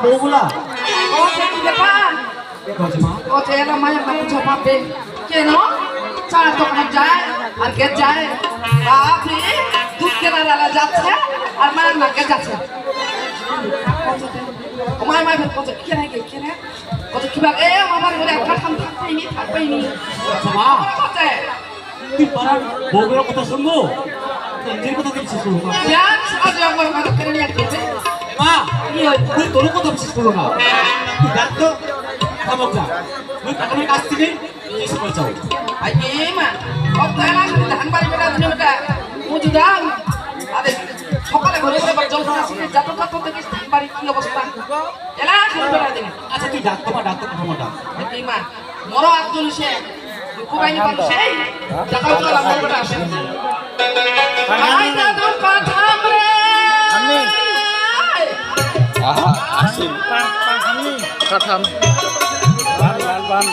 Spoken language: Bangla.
বউগুলা ও কি ব্যাপার কইছে মা ও এরা মায়ের না বুঝো পাবে কেন চার দোকান যায় আর কে যায় বাপরে দুধ কেনারা যাচ্ছে আর মায়ের নাকে যাচ্ছে মায়ের মায়ের কত কেনে গে কেনে কত কিভাবে এ আমার ঘরে একটা থাকবেই নি আচ্ছা মা তুই পারার বউগুলোর কথা শুনবো নিজের কথা কিছু শুনবো জান আজ আমার ঘরে কেনে নিয়ে আসছে মা কি হয় তুই তোর কথা বিশেষ করো না তুই দেখ তো থামক না তুই কাকার কাছ থেকে নিজে সময় চাও আই এ মা কত এলা ধান বাড়ি বেটা দিনে বেটা মুজুদাম আরে সকালে ঘরে ঘরে জল খাওয়া শুনে যত কত দেখিস ধান বাড়ি কি অবস্থা এলা খেলে বেটা দিনে আচ্ছা তুই ডাক্তার কথা এই মা মরো আব্দুল শেখ কুবাইনি পান সেই টাকা তো আমার বেটা আসে আই দাদু কথা রে আমি আহা আসিল কাঠাম লাল বান